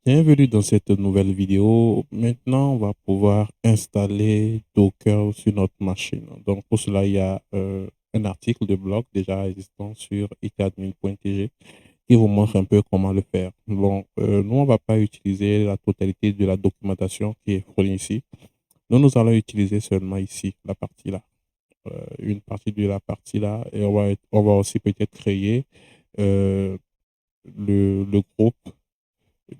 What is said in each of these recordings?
Bienvenue dans cette nouvelle vidéo. Maintenant, on va pouvoir installer Docker sur notre machine. Donc, pour cela, il y a un article de blog déjà existant sur itadmin.tg qui vous montre un peu comment le faire. Bon, nous, on ne va pas utiliser la totalité de la documentation qui est fournie ici. Nous allons utiliser seulement ici, la partie là. Une partie de la partie là. Et on va aussi peut-être créer euh, le groupe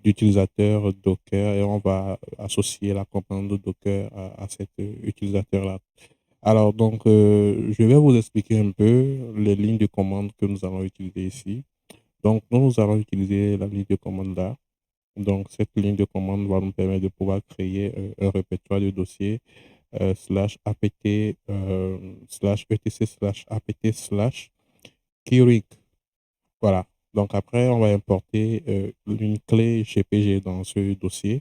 d'utilisateurs Docker et on va associer la commande Docker à cet utilisateur-là. Alors, donc, je vais vous expliquer un peu les lignes de commande que nous allons utiliser ici. Donc, nous allons utiliser la ligne de commande là. Donc, cette ligne de commande va nous permettre de pouvoir créer un répertoire de dossiers slash apt slash etc slash apt slash keyring. Voilà. Donc après, on va importer une clé GPG dans ce dossier.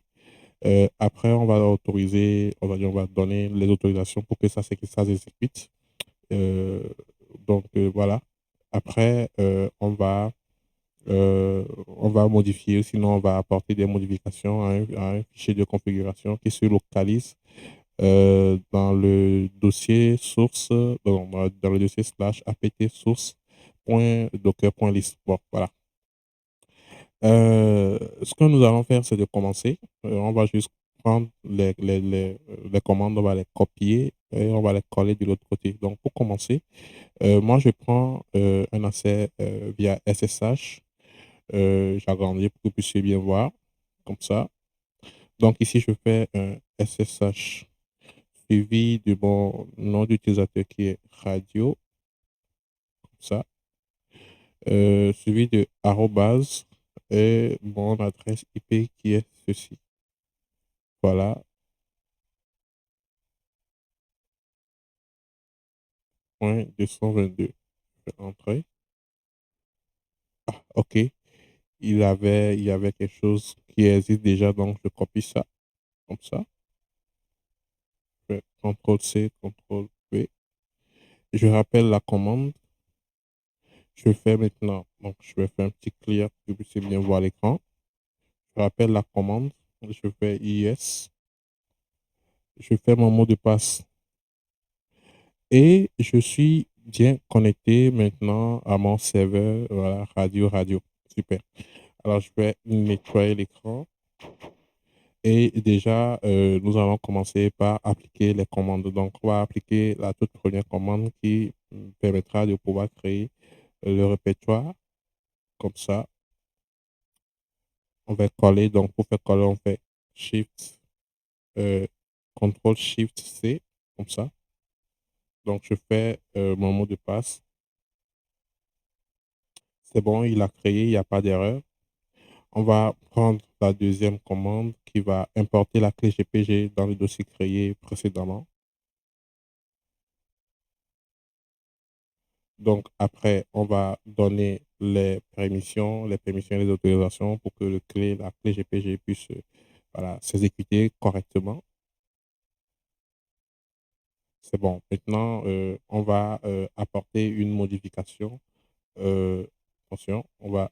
Après, on va autoriser, on va donner les autorisations pour que ça s'exécute. Euh, voilà. Après, on va modifier, sinon on va apporter des modifications à un fichier de configuration qui se localise dans le dossier source, dans le dossier slash apt source.docker.list. Bon, voilà. Ce que nous allons faire, c'est de commencer. On va juste prendre les commandes, on va les copier et on va les coller de l'autre côté. Donc, pour commencer, moi, je prends un accès via SSH. J'agrandis pour que vous puissiez bien voir, comme ça. Donc, ici, je fais un SSH suivi de mon nom d'utilisateur qui est radio, comme ça, suivi de arrobase et mon adresse IP qui est ceci. Voilà, point 222. Je vais entrer. Ah, OK. Il y avait quelque chose qui existe déjà, donc je copie ça, comme ça. Je fais CTRL-C, CTRL-V. Je rappelle la commande. Je fais maintenant, donc je vais faire un petit clear pour que vous puissiez bien voir l'écran. Je rappelle la commande. Je fais yes. Je fais mon mot de passe. Et je suis bien connecté maintenant à mon serveur, voilà, radio. Super. Alors, je vais nettoyer l'écran. Et déjà, nous allons commencer par appliquer les commandes. Donc, on va appliquer la toute première commande qui permettra de pouvoir créer le répertoire comme ça. On va coller. Donc, pour faire coller, on fait Shift, euh, Control Shift C, comme ça. Donc, je fais mon mot de passe. C'est bon, il a créé, il n'y a pas d'erreur. On va prendre la deuxième commande qui va importer la clé GPG dans le dossier créé précédemment. Donc, après, on va donner les permissions et les autorisations pour que la clé GPG puisse voilà, s'exécuter correctement. C'est bon. Maintenant, on va apporter une modification. Euh, Attention, on va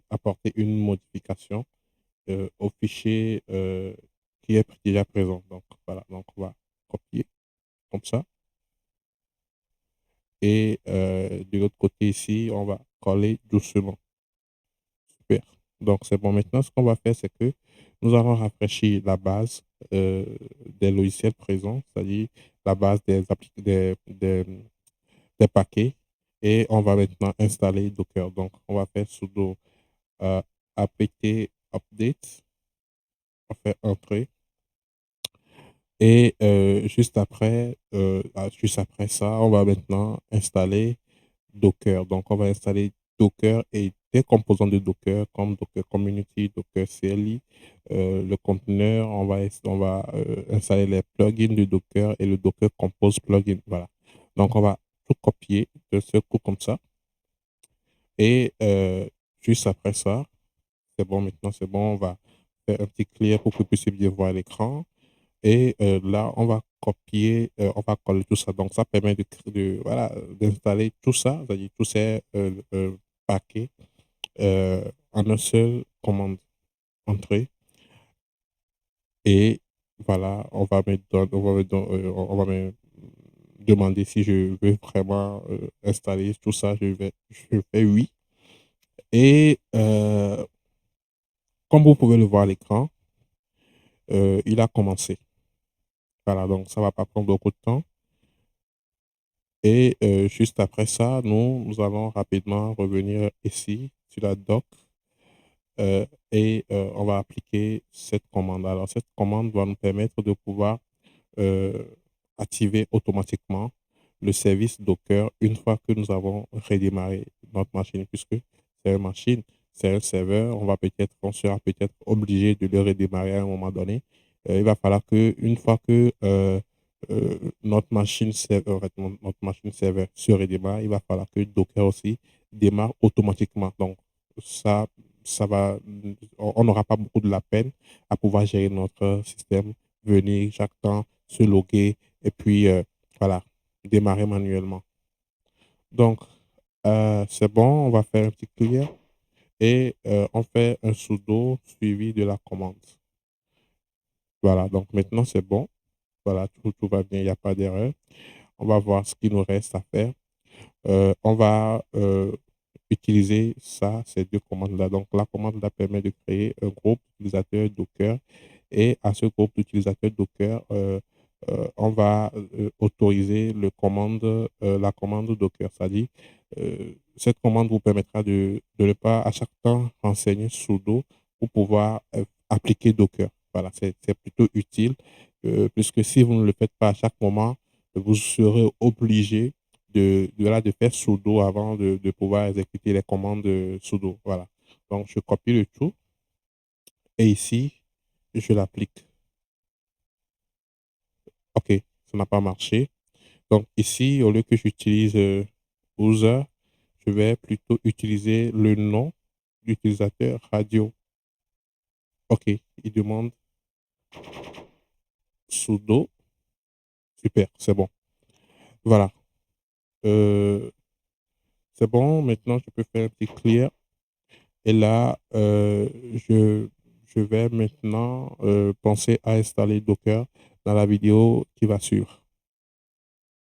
apporter une modification au fichier qui est déjà présent. Donc, voilà. Donc, on va copier comme ça. Et de l'autre côté ici, on va coller doucement. Super. Donc, c'est bon. Maintenant, ce qu'on va faire, c'est que nous allons rafraîchir la base des logiciels présents, c'est-à-dire la base des paquets. Et on va maintenant installer Docker. Donc, on va faire sudo apt update. On fait entrer. Et juste après ça, on va maintenant installer Docker. Donc, on va installer Docker et des composants de Docker comme Docker Community, Docker CLI, le conteneur. On va installer les plugins de Docker et le Docker Compose plugin. Voilà. Donc, on va tout copier de ce coup comme ça. Et juste après ça, c'est bon, maintenant c'est bon. On va faire un petit clear pour que vous puissiez bien voir l'écran. Et là, on va copier, on va coller tout ça. Donc, ça permet voilà, d'installer tout ça, c'est-à-dire tous ces paquets en une seule commande. entrer et voilà, on va me demander si je veux vraiment installer tout ça. Je fais oui. Et comme vous pouvez le voir à l'écran, il a commencé. Voilà, donc ça va pas prendre beaucoup de temps. Et juste après ça, nous allons rapidement revenir ici sur la doc et on va appliquer cette commande. Alors, cette commande va nous permettre de pouvoir euh, activer automatiquement le service Docker une fois que nous avons redémarré notre machine, puisque c'est une machine, c'est un serveur, on sera peut-être obligé de le redémarrer à un moment donné. Il va falloir que une fois que notre machine serveur se redémarre, il va falloir que Docker aussi démarre automatiquement. Donc, ça, ça va, on n'aura pas beaucoup de la peine à pouvoir gérer notre système, venir chaque temps se loguer et puis voilà, démarrer manuellement. Donc, c'est bon, on va faire un petit clear et on fait un sudo suivi de la commande. Voilà, donc maintenant c'est bon. Voilà, tout va bien, il n'y a pas d'erreur. On va voir ce qu'il nous reste à faire. On va utiliser ça, ces deux commandes-là. Donc, la commande-là permet de créer un groupe d'utilisateurs Docker et à ce groupe d'utilisateurs Docker, on va autoriser la commande Docker. C'est-à-dire, cette commande vous permettra de ne pas à chaque temps renseigner sudo pour pouvoir appliquer Docker. Voilà, c'est plutôt utile puisque si vous ne le faites pas à chaque moment, vous serez obligé de faire sudo avant de pouvoir exécuter les commandes de sudo. Voilà. Donc, je copie le tout et ici, je l'applique. OK, ça n'a pas marché. Donc, ici, au lieu que j'utilise user, je vais plutôt utiliser le nom d'utilisateur radio. OK, il demande sudo. Super, c'est bon. Voilà. Euh, c'est bon. Maintenant, je peux faire un petit clear. Et là, je vais maintenant penser à installer Docker dans la vidéo qui va suivre.